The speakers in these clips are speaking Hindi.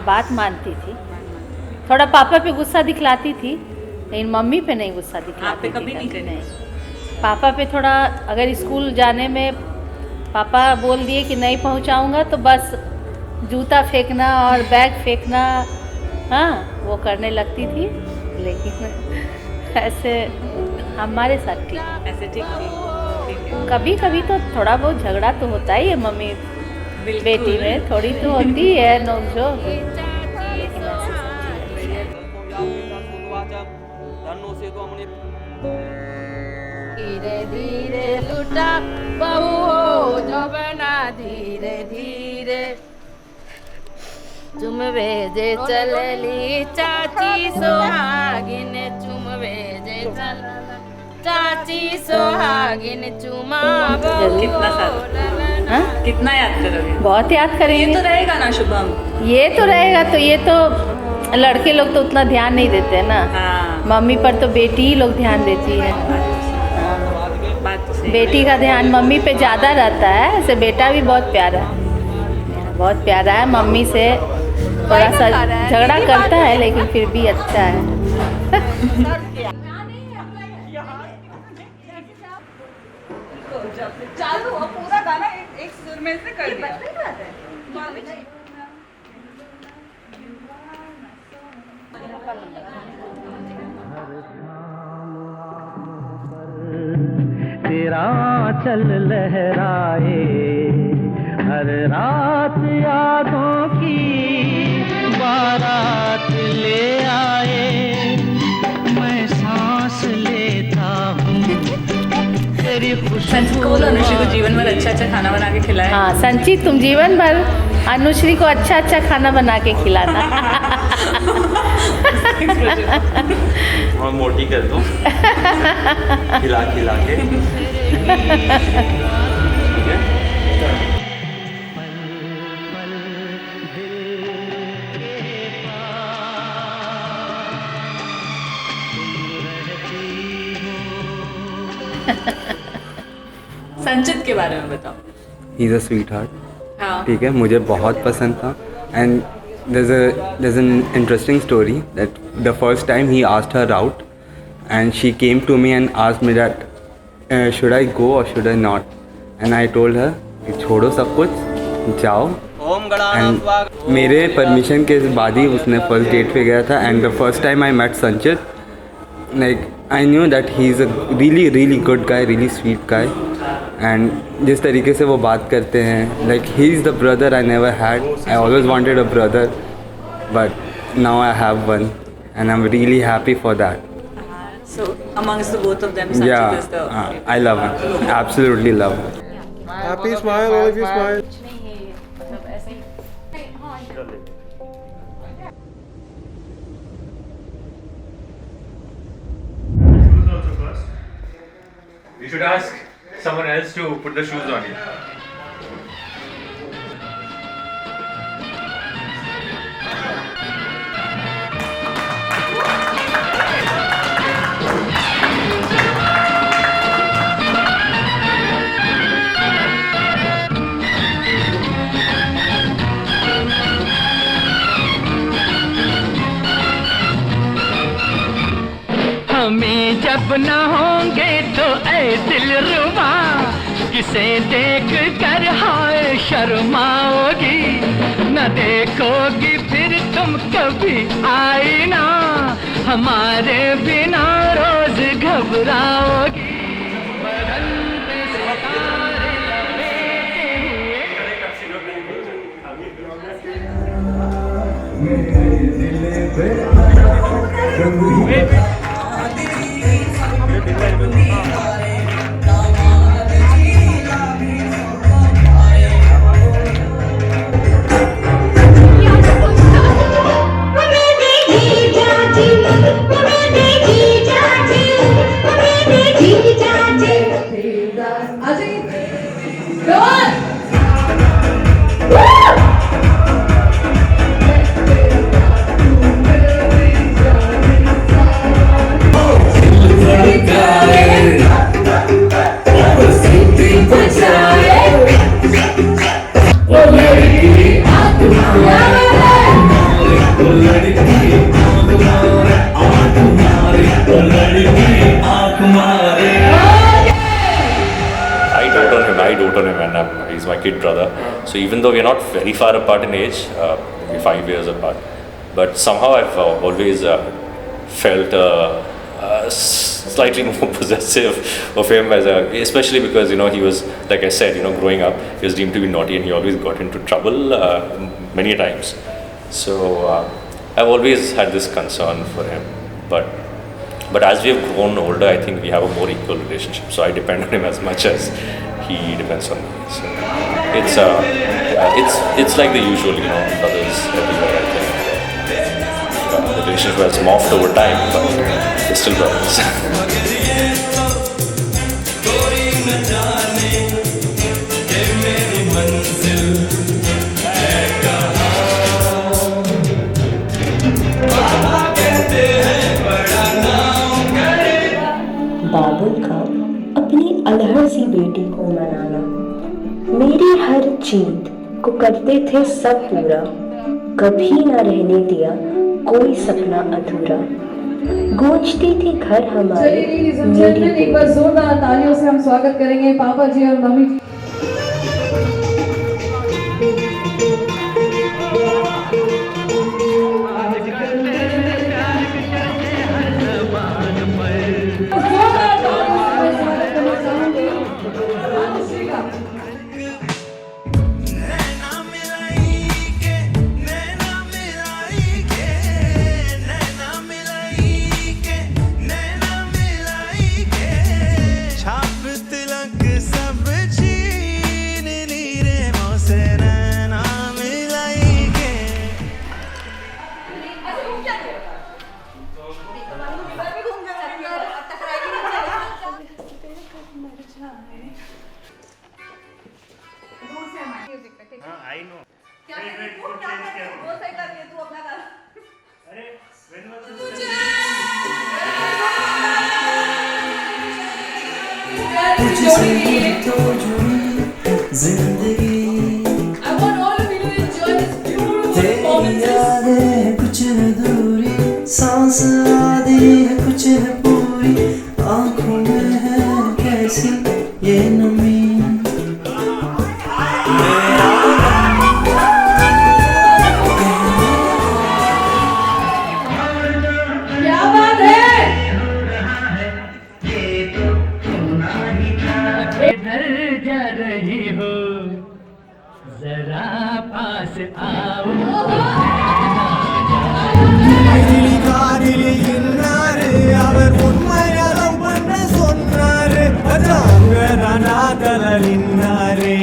बात मानती थी। थोड़ा पापा पे गुस्सा दिखलाती थी, लेकिन मम्मी पे नहीं गुस्सा दिखलाती। आप पे कभी नहीं करी? पापा पे थोड़ा, अगर स्कूल जाने में पापा बोल दिए कि नहीं पहुंचाऊंगा तो बस जूता फेंकना और बैग फेंकना, हाँ वो करने लगती थी। लेकिन ऐसे हमारे साथ ठीक, ऐसे ठीक थी। कभी कभी तो थोड़ा बहुत झगड़ा तो होता ही है मम्मी बेटी में, थोड़ी तो होती है नोक-झोंक। धीरे धीरे लुटा बहू जबना, धीरे धीरे चुम भेजे चलली चाची सोहागिन, चुम भेजे चल चाची सोहागिन चुमा बहू। कितना सारा, हाँ? कितना याद करोगे? बहुत याद करेंगे। ये तो रहेगा ना शुभम? ये तो रहेगा, तो ये तो लड़के लोग तो उतना ध्यान नहीं देते ना। हाँ, मम्मी पर तो बेटी ही लोग ध्यान देती है। बात तो सही। बेटी का ध्यान मम्मी पे ज़्यादा रहता है। ऐसे बेटा भी बहुत प्यारा है, बहुत प्यारा है। मम्मी से थोड़ा सा झगड़ा करता है लेकिन फिर भी अच्छा है। चालू पूरा गाना एक सुर में से कर दिया। तेरा चल लहराए, हर रात यादों की बारात ले आए, मैं सांस लेता हूँ तेरी संचित को बोलो अनुश्री को जीवन भर अच्छा अच्छा खाना बना के खिलाए। हाँ संचित, तुम जीवन भर अनुश्री को अच्छा अच्छा खाना बना के खिलाना। और मोटी कर दो खिला खिला के, ठीक है? संचित के बारे में बताओ। ही इज़ अ स्वीट हार्ट, हाँ, ठीक है, मुझे बहुत पसंद था। And there's an interesting story that the first time he asked her out and she came to me and asked me that should I go or should I not, and I told her कि छोड़ो सब कुछ, जाओ। एंड मेरे परमिशन के बाद ही उसने फर्स्ट डेट पे गया था। And the first time I met Sanchit, like I knew that he is a really really good guy, really sweet guy. And जिस तरीके से वो बात करते हैं, like he is the brother I never had. I always wanted a brother but now I have one and I am really happy for that. so amongst the both of them, Sanchit Yeah, is the I love him, absolutely love him. Happy smile, all of you smile. Shoes also first. We should ask someone else to put the shoes on you. हमें जब न होंगे तो ऐ दिलरुबा, किसे देख कर हाय शर्माओगी, न देखोगी फिर तुम कभी आईना, हमारे बिना रोज घबराओगी। brother. So even though we're not very far apart in age, we're 5 years apart, but somehow I've always felt slightly more possessive of him, especially because he was, like I said, growing up, he was deemed to be naughty and he always got into trouble many times. So I've always had this concern for him, but as we have grown older, I think we have a more equal relationship. So I depend on him as much as he depends on me. So it's like the usual, brothers everywhere. I think the relationship has morphed over time, but we're still brothers. बाबुल का अपनी अल्हड़ सी बेटी को मनाना, मेरी हर जीत को करते थे सब पूरा, कभी ना रहने दिया कोई सपना अधूरा, गूंजती थी घर हमारे। एक बार जोरदार तालियों से हम स्वागत करेंगे पापा जी और मम्मी जी। कुछ है दूरी, सांस आधी है, कुछ है पूरी, आंखों में है कैसी ये नमी। क्या बात है? इधर जा रही हो, जरा पास आओ। அவர் உண்மையாலும் பண்ண சொன்னாரு, நின்னாரு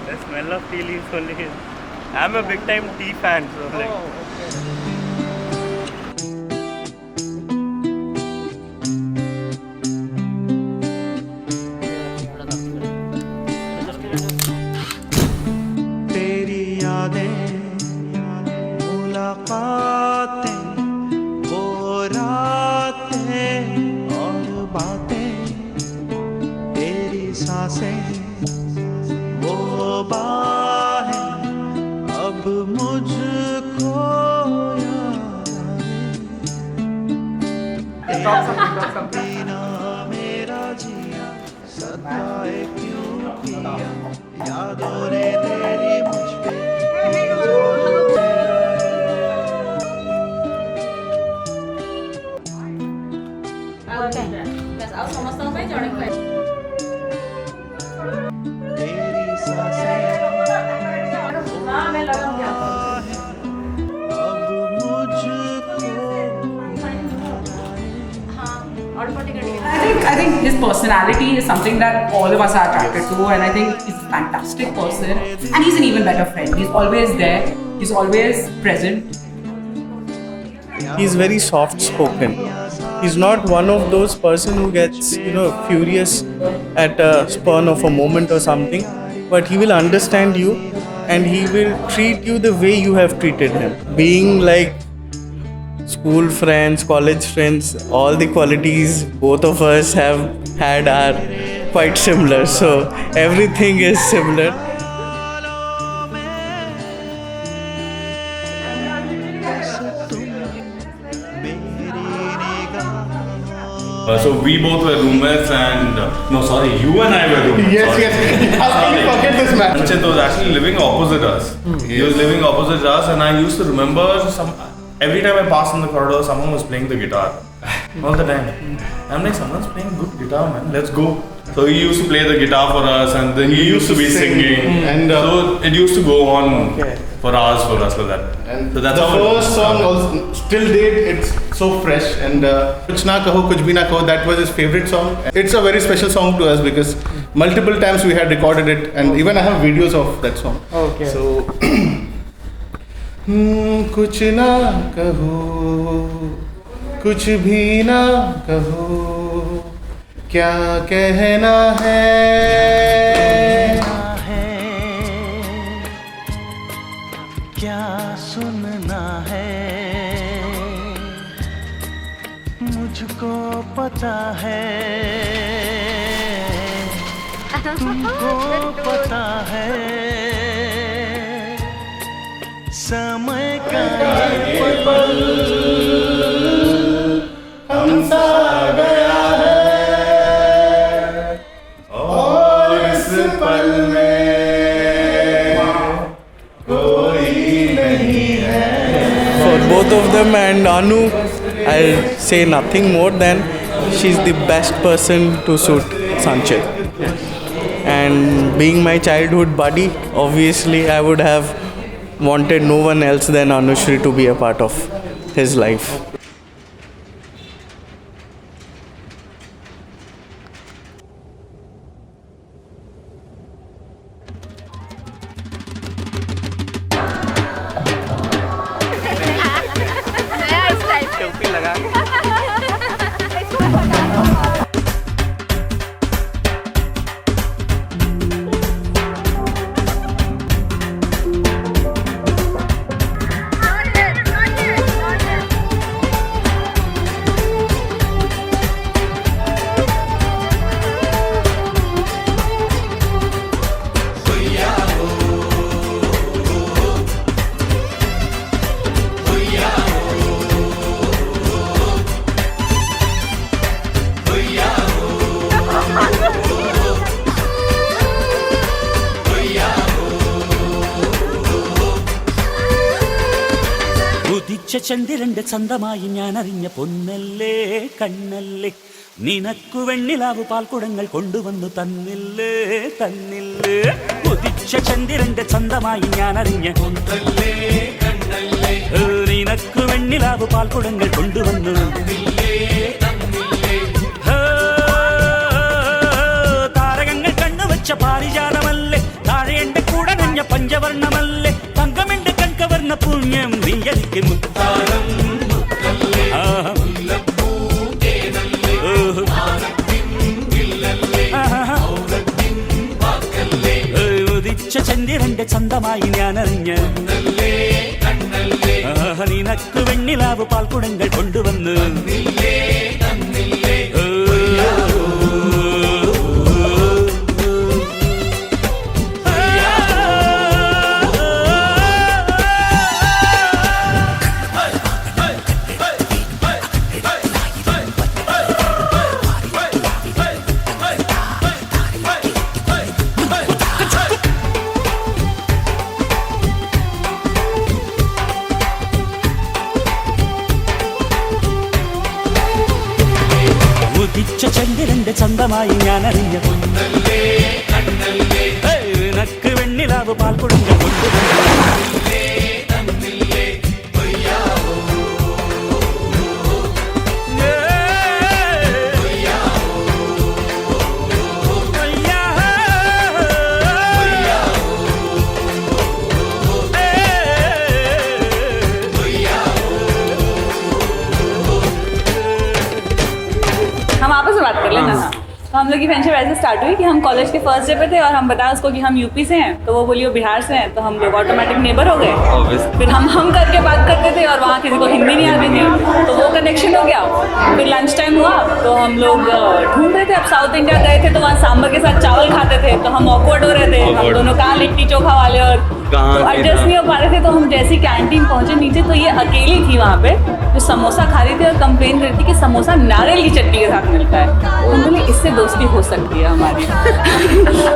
The smell of tea leaves only. I'm a big time tea fan, so तेरी यादें, मुलाकातें, वो रातें और बातें, तेरी सांसें, वो बाहें, अब मुझको याद आए। बिना मेरा जिया सताए क्यों किया, यादों ने तेरी मुझ पे ଆଉ ସମସ୍ତଙ୍କ ପାଇଁ ଜଣେ ଖୁଆଇ I think his personality is something that all of us are attracted to, and I think he's a fantastic person, and he's an even better friend. He's always there. He's always present. He's very soft spoken. He's not one of those person who gets, furious at a spur of a moment or something, but he will understand you and he will treat you the way you have treated him. Being like school friends, college friends, all the qualities both of us have had are quite similar, so everything is similar. So we both were roommates and you and I were roommates. Yes. How can you forget this man? Anchit was actually living opposite us. He was living opposite us, and I used to remember every time I passed in the corridor, someone was playing the guitar all the time. I'm like, someone's playing good guitar, man. Let's go. So he used to play the guitar for us, and then he used to be singing, and so it used to go on for hours for us like that. And so that's the how first song also, still date, it's so fresh, and Kuch Na Kaho Kuch Bhi Na Kaho, that was his favorite song. It's a very special song to us because multiple times we had recorded it, and even I have videos of that song. Okay. So कुछ ना कहो कुछ भी ना कहो क्या कहना है क्या सुनना है मुझको पता है तुमको पता है समय का ये पल हमसा गया है और इस पल में कोई नहीं है. For both of them and Anu, I'll say nothing more than she's the best person to suit Sanchit. And being my childhood buddy, obviously I would have wanted no one else than Anushri to be a part of his life. ചന്ദ്രന്റെ ചന്തമായി ഞാൻ അറിഞ്ഞ പൊന്നല്ലേ കണ്ണല്ലേ നിനക്കു വെണ്ണിലാവു പാൽക്കുടങ്ങൾ കൊണ്ടുവന്നു തന്നില്ലേ തന്നില്ലേ ഉദിച്ച ചന്ദ്രന്റെ ചന്തമായി ഞാൻ അറിഞ്ഞ പൊന്നല്ലേ കണ്ണല്ലേ നിനക്കു വെണ്ണിലാവു പാൽക്കുടങ്ങൾ കൊണ്ടുവന്നു താരകങ്ങൾ കണ്ണുവച്ച പാരിജാതമല്ലേ താഴെ എന്റെ കൂടെ നഞ്ഞ പഞ്ചവർണ്ണമല്ലേ തങ്കമെന്റെ കൺകവർണ്ണ പുണ്യം നീയലിക്ക് മുത്താരം ഉദിച്ച ചന്ദ്രന്റെ ചന്തമായി ഞാൻ അറിഞ്ഞ നിനക്ക് വെണ്ണിലാവ് പാൽക്കുടങ്ങൾ കൊണ്ടുവന്ന് ചന്തമായി ഞാനറിഞ്ഞ നക്ക് വെണ്ണിലാവ് പാൽക്കുടങ്ങൾ കൊണ്ടുവന്നു हम आपस में बात कर लेना ना। तो हम लोग की फ्रेंडशिप ऐसे स्टार्ट हुई कि हम कॉलेज के फर्स्ट डे पे थे और हम बताया उसको कि हम यूपी से हैं, तो वो बोली वो बिहार से हैं, तो हम लोग ऑटोमेटिक नेबर हो गए। फिर हम करके बात करते थे और वहाँ किसी को हिंदी नहीं आती थी, तो वो कनेक्शन हो गया। फिर लंच टाइम हुआ तो हम लोग ढूंढ रहे थे, अब साउथ इंडिया गए थे तो वहाँ सांभर के साथ चावल खाते थे, तो हम ऑकवर्ड हो रहे थे, हम दोनों कहाँ लिट्टी चोखा वाले और तो एडजस्ट नहीं हो पा रहे थे। तो हम जैसे कैंटीन पहुंचे नीचे तो ये अकेली थी वहाँ पे जो समोसा खा रही थी और कंप्लेन करती कि समोसा नारियल की चटनी के साथ मिलता है। हम बोले इससे दोस्ती हो सकती है हमारी।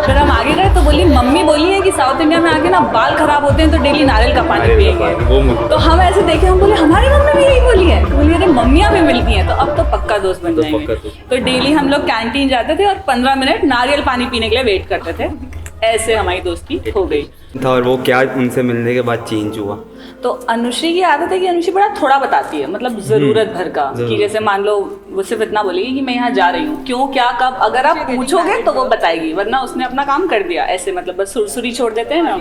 फिर हम आगे गए तो बोली मम्मी बोली है कि साउथ इंडिया में आके ना बाल खराब होते हैं तो डेली नारियल का पानी पिएंगे। तो हम ऐसे देखे, हम बोले हमारी मम्मी भी यही बोली है। तो बोली अरे मम्मियाँ भी मिलती हैं, तो अब तो पक्का दोस्त बन जाएंगे। तो डेली हम लोग कैंटीन जाते थे और 15 मिनट नारियल पानी पीने के लिए वेट करते थे। ऐसे हमारी दोस्ती हो गई था। और वो क्या उनसे मिलने के बाद चेंज हुआ? तो अनुश्री की आदत है कि अनुश्री बड़ा थोड़ा बताती है, मतलब जरूरत भर का, कि जैसे मान लो वो सिर्फ इतना बोलेगी कि मैं यहाँ जा रही हूँ, क्यों क्या कब, अगर आप पूछोगे तो वो बताएगी, वरना उसने अपना काम कर दिया। ऐसे मतलब बस सुरसुरी छोड़ देते हैं ना,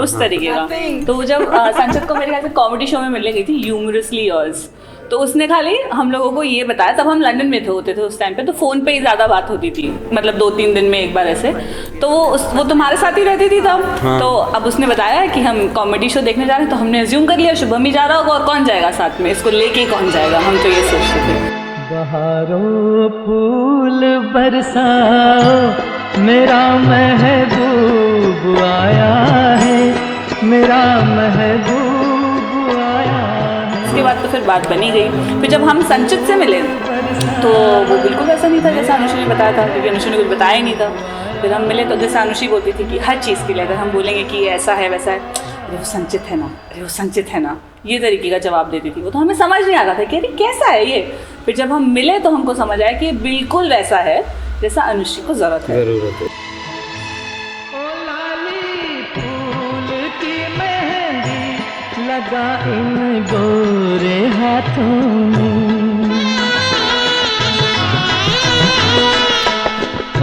उस तरीके का। तो वो जब संचित को मेरे ख्याल से कॉमेडी शो में मिलने गई थी ह्यूमरसली योर्स, तो उसने खाली हम लोगों को ये बताया, तब हम लंदन में होते थे उस टाइम पे, तो फ़ोन पे ही ज़्यादा बात होती थी, मतलब 2-3 दिन में एक बार ऐसे। तो वो तुम्हारे साथ ही रहती थी तब। तो अब उसने बताया कि हम कॉमेडी शो देखने जा रहे हैं, तो हमने अज्यूम कर लिया शुभम ही जा रहा होगा और कौन जाएगा साथ में, इसको लेके कौन जाएगा, हम तो ये सोचते थे। बहारों फूल बरसाओ मेरा महबूब आया है, मेरा महबूब आया है। उसके बाद तो फिर बात बनी गई। फिर जब हम संचित से मिले तो वो बिल्कुल वैसा नहीं था जैसा अनुश्री ने बताया था, क्योंकि अनुश्री ने कुछ बताया ही नहीं था। फिर हम मिले तो जैसे अनुश्री बोलती थी कि हर चीज़ के लिए अगर हम बोलेंगे कि ऐसा है वैसा है, अरे वो संचित है ना, अरे वो संचित है ना, ये तरीके का जवाब देती थी वो। तो हमें समझ नहीं आता था कि अरे कैसा है ये। फिर जब हम मिले तो हमको समझ आया कि बिल्कुल वैसा है जैसा अनुश्री को ज़रूरत है। लगा इन गोरे हाथों में,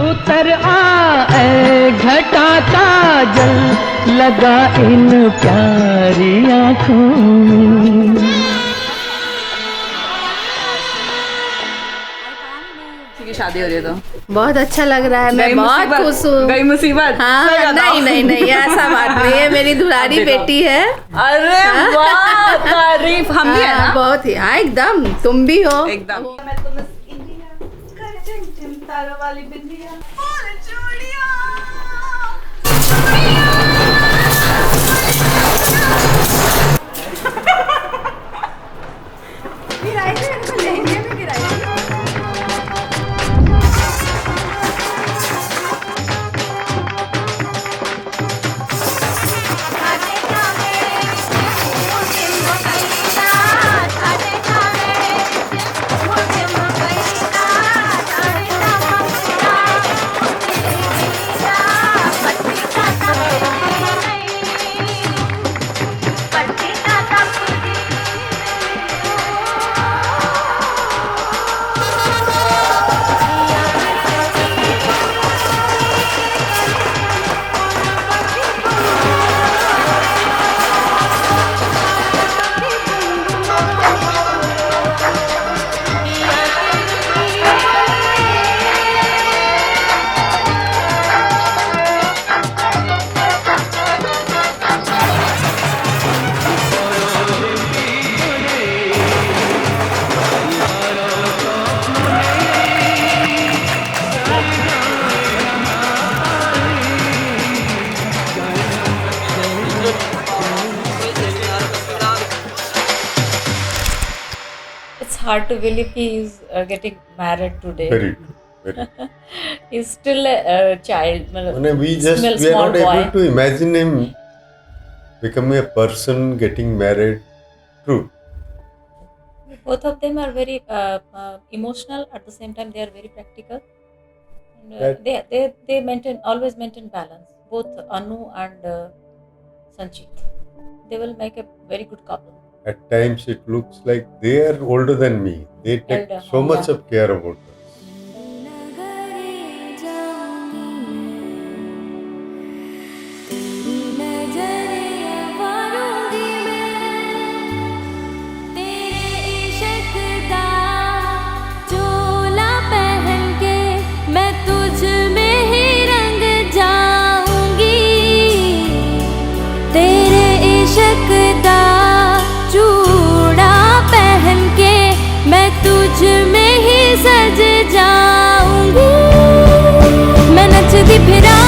उतर आए घटा का जल लगा इन प्यारी आँखों में। की शादी हो रही है तो बहुत अच्छा लग रहा है, मैं बहुत खुश हूँ। गई मुसीबत? हाँ, नहीं ऐसा बात नहीं है, मेरी दुलारी बेटी है। अरे वाह, तारीफ। हम भी है ना? बहुत ही, हाँ एकदम, तुम भी हो एकदम। Hard to believe he is getting married today. Very true. He's still a child. We are not able to imagine him becoming a person, getting married. True. Both of them are very emotional. At the same time, they are very practical. They always maintain balance. Both Anu and Sanchit, they will make a very good couple. At times it looks like they are older than me. They take Elder, so much of care about us. तुझ में ही सज जाऊंगी मैं नचती फिरा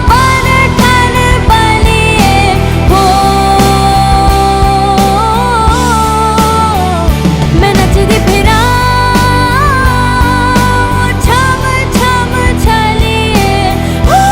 पर ठन बलिए हो मैं नचती फिरा छम छम छलिए हो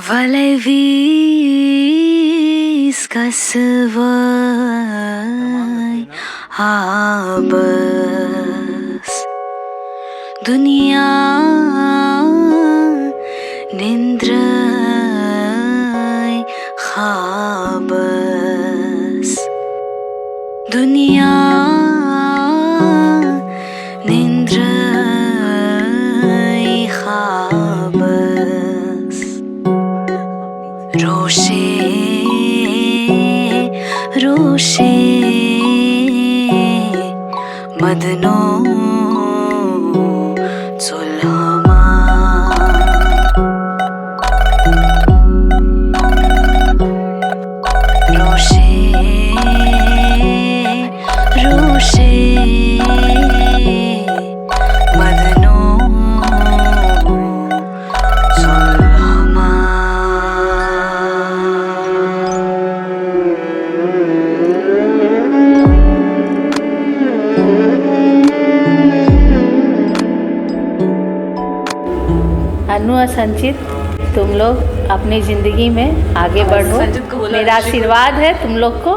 Weil wie's kasvai habas dunia nindrai khabas dunia nindrai khabas रोशे रोशे मदनो सुलमा रोशे रोशे मदनो सुलमा अनु और संचित, तुम लोग अपनी ज़िंदगी में आगे बढ़ो, मेरा आशीर्वाद है तुम लोग को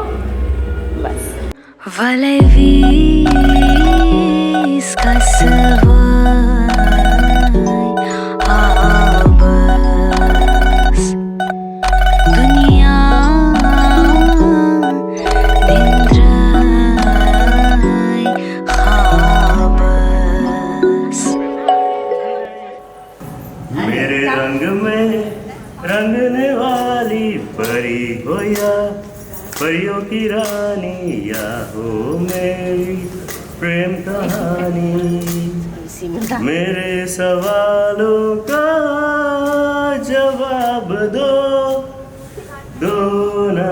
बस। Weil wie's kasvai habas dunia nindrai khabas मेरे रंग में रंगने वाली परी हो या परियों की रानी या हो मेरी प्रेम कहानी मेरे सवालों का जवाब दो ना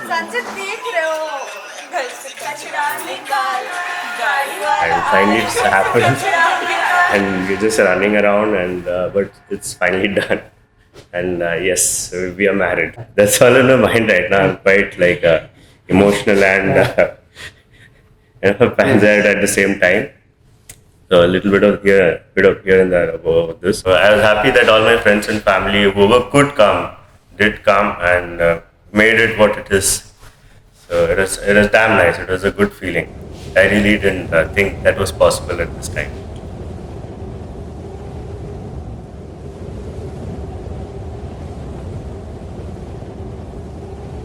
संचित देख रहे हो घर से कचरा निकाल And finally it's happened and we're just running around and but it's finally done and yes, we are married. That's all in my mind right now. I'm quite like emotional and panzerred at the same time. So a little bit of here and there about this. So I was happy that all my friends and family, whoever could come, did come and made it what it is. So it was damn nice. It was a good feeling. I really didn't think that was possible at this time.